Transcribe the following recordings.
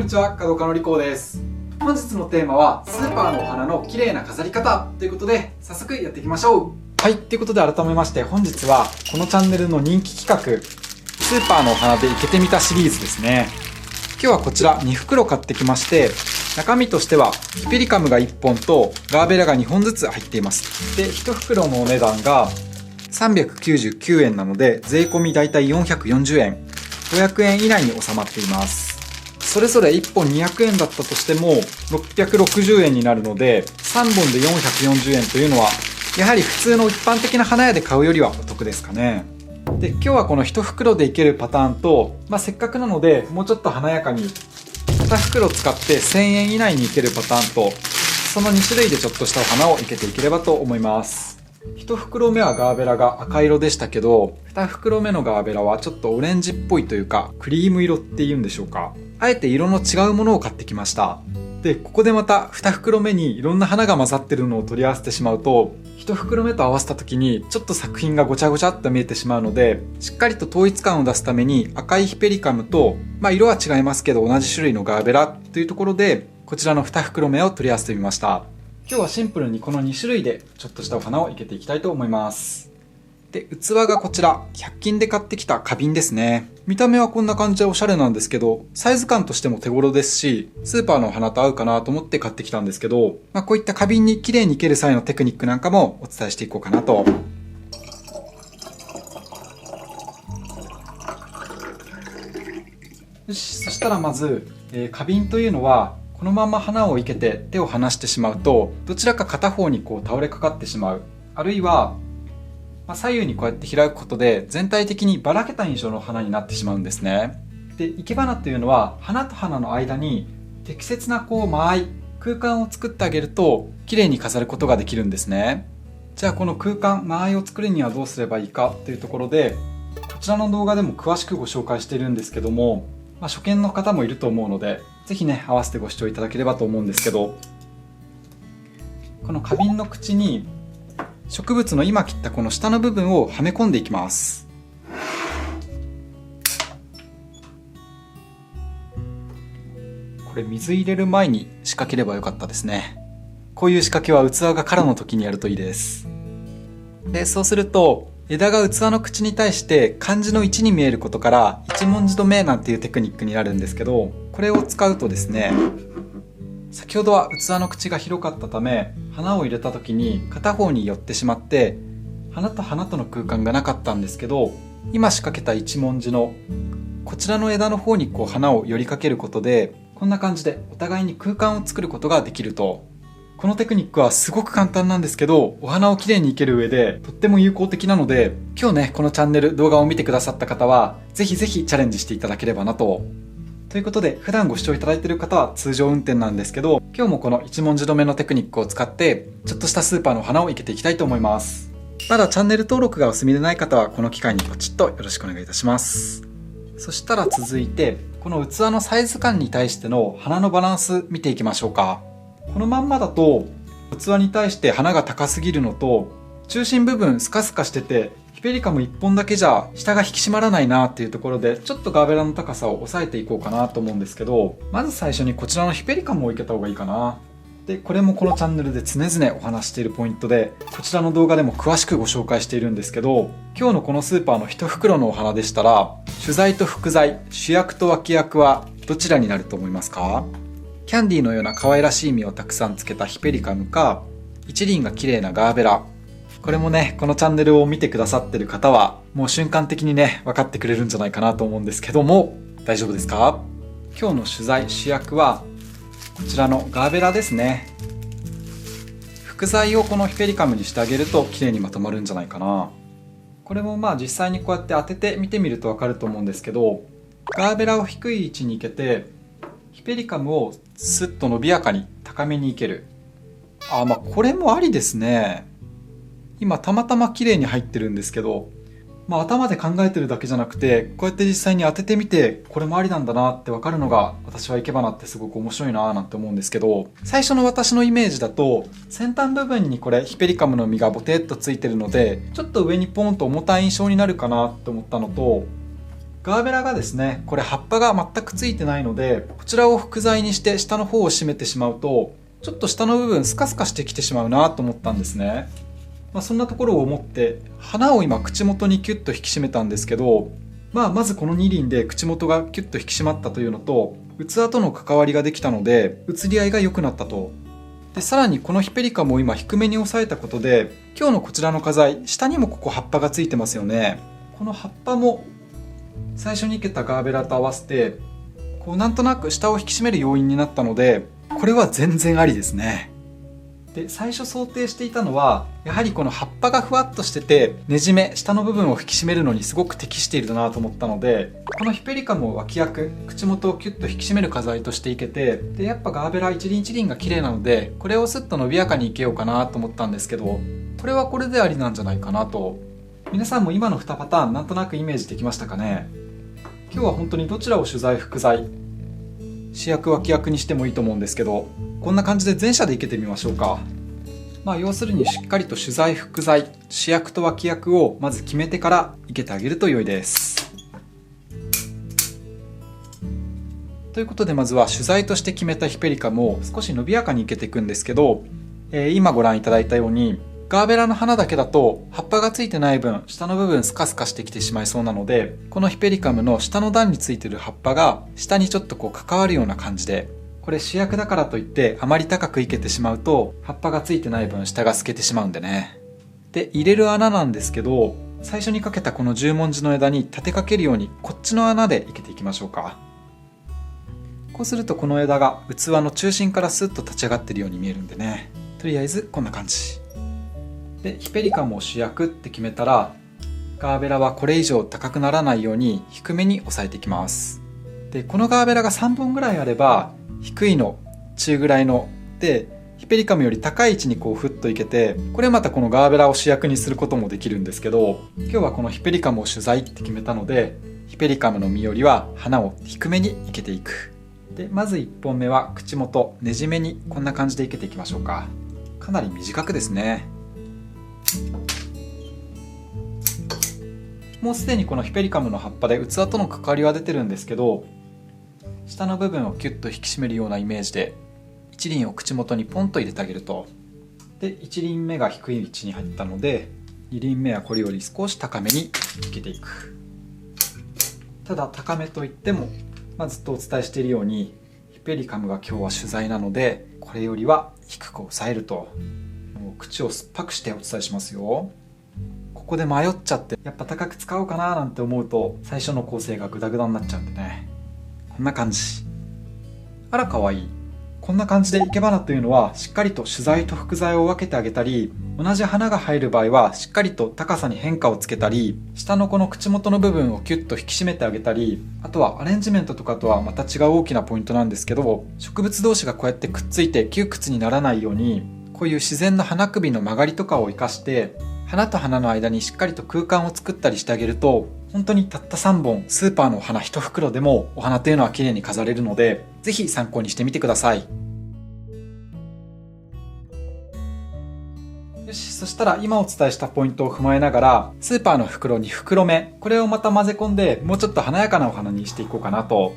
んにちは、角岡のりこうです。本日のテーマはスーパーのお花の綺麗な飾り方ということで、早速やっていきましょう。はい、ということで改めまして本日はこのチャンネルの人気企画、スーパーのお花で生けてみたシリーズですね。今日はこちら2袋買ってきまして、中身としてはヒペリカムが1本とガーベラが2本ずつ入っています。で、1袋のお値段が399円なので、税込みだいたい440円、500円以内に収まっています。それぞれ1本200円だったとしても660円になるので、3本で440円というのはやはり普通の一般的な花屋で買うよりはお得ですかね。で、今日はこの1袋でいけるパターンと、せっかくなのでもうちょっと華やかに2袋使って1000円以内にいけるパターンと、その2種類でちょっとしたお花を生けていければと思います。1袋目はガーベラが赤色でしたけど、2袋目のガーベラはちょっとオレンジっぽいというか、クリーム色っていうんでしょうか。あえて色の違うものを買ってきました。で、ここでまた2袋目にいろんな花が混ざってるのを取り合わせてしまうと、1袋目と合わせた時にちょっと作品がごちゃごちゃっと見えてしまうので、しっかりと統一感を出すために赤いヒペリカムと、色は違いますけど同じ種類のガーベラというところで、こちらの2袋目を取り合わせてみました。今日はシンプルにこの2種類でちょっとしたお花を生けていきたいと思います。で、器がこちら100均で買ってきた花瓶ですね。見た目はこんな感じでおしゃれなんですけど、サイズ感としても手頃ですし、スーパーのお花と合うかなと思って買ってきたんですけど、こういった花瓶に綺麗に生ける際のテクニックなんかもお伝えしていこうかなと。よし、そしたらまず、花瓶というのはこのまま花を生けて手を離してしまうと、どちらか片方に倒れかかってしまう。あるいは左右にこうやって開くことで全体的にばらけた印象の花になってしまうんですね。で、生け花というのは花と花の間に適切な間合い、空間を作ってあげると綺麗に飾ることができるんですね。じゃあこの空間、間合いを作るにはどうすればいいかというところで、こちらの動画でも詳しくご紹介しているんですけども、初見の方もいると思うので、ぜひね、合わせてご視聴いただければと思うんですけど、この花瓶の口に植物の今切ったこの下の部分をはめ込んでいきます。これ水入れる前に仕掛ければよかったですね。こういう仕掛けは器が空の時にやるといいです。で、そうすると枝が器の口に対して漢字の1に見えることから一文字止めなんていうテクニックになるんですけど、これを使うとですね、先ほどは器の口が広かったため、花を入れた時に片方に寄ってしまって花と花との空間がなかったんですけど、今仕掛けた一文字のこちらの枝の方に花を寄りかけることで、こんな感じでお互いに空間を作ることができると。このテクニックはすごく簡単なんですけど、お花をきれいに生ける上でとっても有効的なので、今日ね、このチャンネル動画を見てくださった方はぜひぜひチャレンジしていただければなと。ということで、普段ご視聴いただいている方は通常運転なんですけど、今日もこの一文字止めのテクニックを使ってちょっとしたスーパーのお花を生けていきたいと思います。まだチャンネル登録がお済みでない方はこの機会にポチッとよろしくお願いいたします。そしたら続いて、この器のサイズ感に対しての花のバランス見ていきましょうか。このまんまだと器に対して花が高すぎるのと、中心部分スカスカしててヒペリカム1本だけじゃ下が引き締まらないなっていうところで、ちょっとガーベラの高さを抑えていこうかなと思うんですけど、まず最初にこちらのヒペリカムを生けた方がいいかな。で、これもこのチャンネルで常々お話しているポイントで、こちらの動画でも詳しくご紹介しているんですけど、今日のこのスーパーの1袋のお花でしたら、主材と副材、主役と脇役はどちらになると思いますか？キャンディーのような可愛らしい実をたくさんつけたヒペリカムか、一輪が綺麗なガーベラ。これもね、このチャンネルを見てくださってる方はもう瞬間的にね、分かってくれるんじゃないかなと思うんですけども、大丈夫ですか？今日の主材、主役はこちらのガーベラですね。副材をこのヒペリカムにしてあげると綺麗にまとまるんじゃないかな。これも実際にこうやって当てて見てみると分かると思うんですけど、ガーベラを低い位置に生けてヒペリカムをスッと伸びやかに高めに生ける。これもありですね。今たまたま綺麗に入ってるんですけど、頭で考えてるだけじゃなくて、こうやって実際に当ててみてこれもありなんだなって分かるのが、私は生け花ってすごく面白いななんて思うんですけど、最初の私のイメージだと先端部分にこれヒペリカムの実がボテッとついてるので、ちょっと上にポンと重たい印象になるかなって思ったのと、ガーベラがですね、これ葉っぱが全くついてないので、こちらを副材にして下の方を締めてしまうと、ちょっと下の部分スカスカしてきてしまうなと思ったんですね。そんなところを思って花を今口元にキュッと引き締めたんですけど、まずこの2輪で口元がキュッと引き締まったというのと、器との関わりができたので写り合いが良くなったと。でさらにこのヒペリカムを今低めに押さえたことで、今日のこちらの花材、下にもここ葉っぱがついてますよね。この葉っぱも最初に生けたガーベラと合わせてなんとなく下を引き締める要因になったので、これは全然ありですね。で最初想定していたのは、やはりこの葉っぱがふわっとしててねじめ下の部分を引き締めるのにすごく適しているなと思ったので、このヒペリカムを脇役、口元をキュッと引き締める花材としていけて、でやっぱガーベラ一輪一輪が綺麗なので、これをスッと伸びやかにいけようかなと思ったんですけど、これはこれでありなんじゃないかなと。皆さんも今の2パターンなんとなくイメージできましたかね。今日は本当にどちらを主材副材、主役脇役にしてもいいと思うんですけど、こんな感じで全社でいけてみましょうか。要するにしっかりと主材副材、主役と脇役をまず決めてからいけてあげると良いです。ということで、まずは主材として決めたヒペリカムを少し伸びやかにいけていくんですけど、今ご覧いただいたようにガーベラの花だけだと葉っぱがついてない分、下の部分スカスカしてきてしまいそうなので、このヒペリカムの下の段についている葉っぱが下にちょっと関わるような感じで、これ主役だからといってあまり高くいけてしまうと葉っぱがついてない分下が透けてしまうんでね。で入れる穴なんですけど、最初にかけたこの十文字の枝に立てかけるようにこっちの穴でいけていきましょうか。こうするとこの枝が器の中心からスッと立ち上がってるように見えるんでね。とりあえずこんな感じで、ヒペリカムを主役って決めたら、ガーベラはこれ以上高くならないように低めに押さえていきます。でこのガーベラが3本ぐらいあれば、低いの、中ぐらいのでヒペリカムより高い位置にふっといけて、これまたこのガーベラを主役にすることもできるんですけど、今日はこのヒペリカムを主材って決めたので、ヒペリカムの実よりは花を低めにいけていく。でまず1本目は口元ねじめにこんな感じでいけていきましょうか。かなり短くですね。もうすでにこのヒペリカムの葉っぱで器との関わりは出てるんですけど、下の部分をキュッと引き締めるようなイメージで一輪を口元にポンと入れてあげると、で1輪目が低い位置に入ったので、2輪目はこれより少し高めにいけていく。ただ高めといっても、ずっとお伝えしているようにヒペリカムが今日は主材なので、これよりは低く抑えると。もう口を酸っぱくしてお伝えしますよ。ここで迷っちゃってやっぱ高く使おうかななんて思うと、最初の構成がグダグダになっちゃうんでね。こんな感じ。あらかわいい。こんな感じで生け花というのはしっかりと主材と副材を分けてあげたり、同じ花が入る場合はしっかりと高さに変化をつけたり、下のこの口元の部分をキュッと引き締めてあげたり、あとはアレンジメントとかとはまた違う大きなポイントなんですけど、植物同士がこうやってくっついて窮屈にならないように、こういう自然の花首の曲がりとかを生かして花と花の間にしっかりと空間を作ったりしてあげると、本当にたった3本スーパーのお花1袋でもお花というのは綺麗に飾れるので、ぜひ参考にしてみてください。よし、そしたら今お伝えしたポイントを踏まえながら、スーパーの袋に袋目、これをまた混ぜ込んでもうちょっと華やかなお花にしていこうかなと。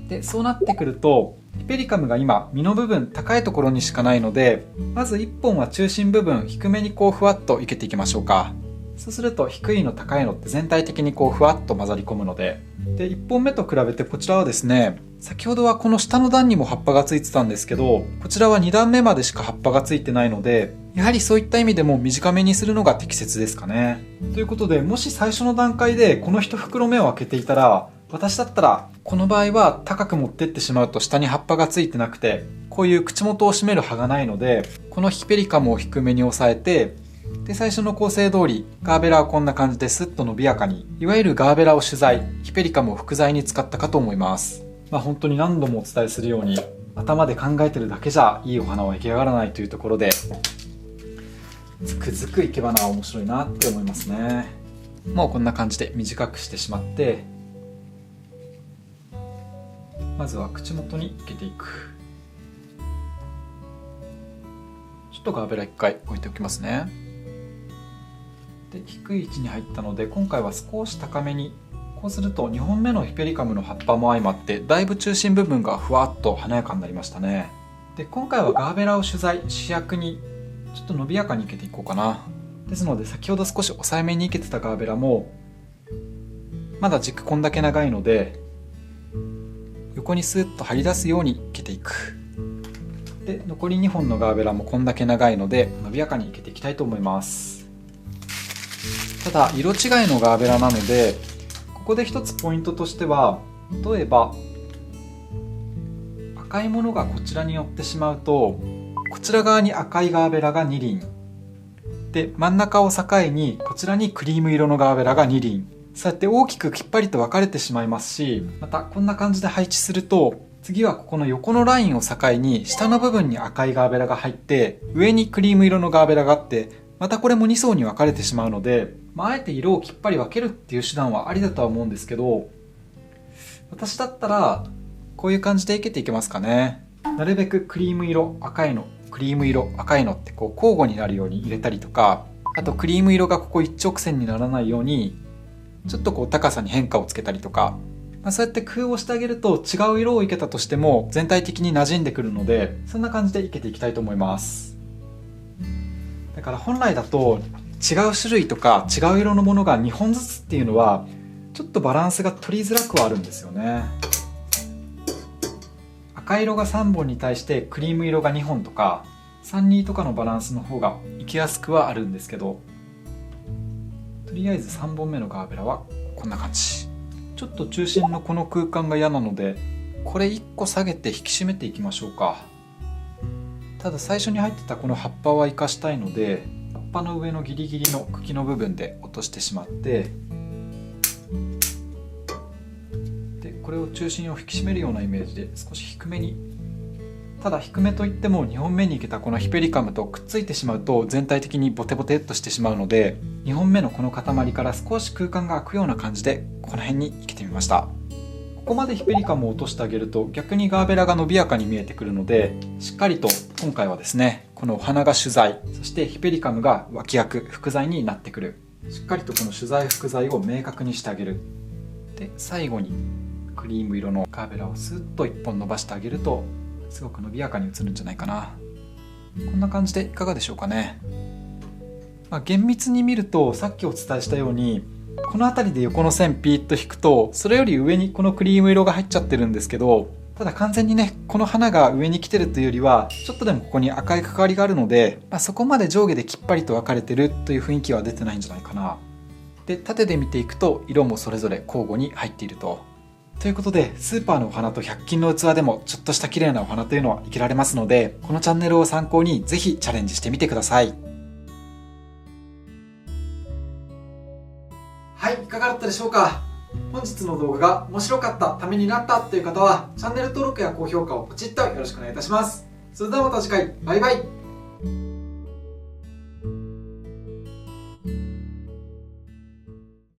でそうなってくると、ヒペリカムが今実の部分高いところにしかないので、まず1本は中心部分低めにふわっといけていきましょうか。そうすると低いの高いのって全体的にふわっと混ざり込むので、1本目と比べてこちらはですね、先ほどはこの下の段にも葉っぱがついてたんですけど、こちらは2段目までしか葉っぱがついてないので、やはりそういった意味でも短めにするのが適切ですかね。ということで、もし最初の段階でこの1袋目を開けていたら、私だったらこの場合は高く持ってってしまうと下に葉っぱがついてなくて、こういう口元を締める葉がないので、このヒペリカムを低めに押さえて、で最初の構成通りガーベラはこんな感じでスッと伸びやかに、いわゆるガーベラを主材、ヒペリカムを副材に使ったかと思います。本当に何度もお伝えするように、頭で考えてるだけじゃいいお花は出来上がらないというところで、つくづく生け花は面白いなって思いますね。もうこんな感じで短くしてしまって、まずは口元に生けていく。ちょっとガーベラ1回置いておきますね。で低い位置に入ったので、今回は少し高めに、こうすると2本目のヒペリカムの葉っぱも相まってだいぶ中心部分がふわっと華やかになりましたね。で今回はガーベラを主役にちょっと伸びやかに生けていこうかな。ですので先ほど少し抑えめに生けてたガーベラもまだ軸こんだけ長いので横にスーッと張り出すように生けていく。で残り2本のガーベラもこんだけ長いので伸びやかに生けていきたいと思います。ただ色違いのガーベラなのでここで一つポイントとしては、例えば赤いものがこちらに寄ってしまうとこちら側に赤いガーベラが2輪で真ん中を境にこちらにクリーム色のガーベラが2輪、そうやって大きくきっぱりと分かれてしまいますし、またこんな感じで配置すると次はここの横のラインを境に下の部分に赤いガーベラが入って上にクリーム色のガーベラがあってまたこれも2層に分かれてしまうので、あえて色をきっぱり分けるっていう手段はありだとは思うんですけど、私だったらこういう感じで生けていけますかね。なるべくクリーム色赤いのクリーム色赤いのってこう交互になるように入れたりとか、あとクリーム色がここ一直線にならないようにちょっとこう高さに変化をつけたりとか、そうやって工夫をしてあげると違う色を生けたとしても全体的に馴染んでくるので、そんな感じで生けていきたいと思います。だから本来だと違う種類とか違う色のものが2本ずつっていうのはちょっとバランスが取りづらくはあるんですよね。赤色が3本に対してクリーム色が2本とか3-2とかのバランスの方がいきやすくはあるんですけど、とりあえず3本目のガーベラはこんな感じ。ちょっと中心のこの空間が嫌なのでこれ1個下げて引き締めていきましょうか。ただ最初に入ってたこの葉っぱは生かしたいので葉っぱの上のギリギリの茎の部分で落としてしまって、でこれを中心を引き締めるようなイメージで少し低めに、ただ低めといっても2本目に生けたこのヒペリカムとくっついてしまうと全体的にボテボテっとしてしまうので、2本目のこの塊から少し空間が空くような感じでこの辺に生けてみました。ここまでヒペリカムを落としてあげると逆にガーベラが伸びやかに見えてくるので、しっかりと今回はですねこのお花が主材、そしてヒペリカムが脇役副材になってくる。しっかりとこの主材副材を明確にしてあげる。で最後にクリーム色のガーベラをスッと1本伸ばしてあげるとすごく伸びやかに映るんじゃないかな。こんな感じでいかがでしょうかね。厳密に見るとさっきお伝えしたようにこの辺りで横の線ピーッと引くとそれより上にこのクリーム色が入っちゃってるんですけど、ただ完全にねこの花が上に来てるというよりはちょっとでもここに赤い関わりがあるので、そこまで上下できっぱりと分かれてるという雰囲気は出てないんじゃないかな。で縦で見ていくと色もそれぞれ交互に入っているということで、スーパーのお花と100均の器でもちょっとした綺麗なお花というのは生けられますので、このチャンネルを参考にぜひチャレンジしてみてください。はい、いかがだったでしょうか。本日の動画が面白かった、ためになったという方はチャンネル登録や高評価をポチッとよろしくお願いいたします。それではまた次回、バイバイ。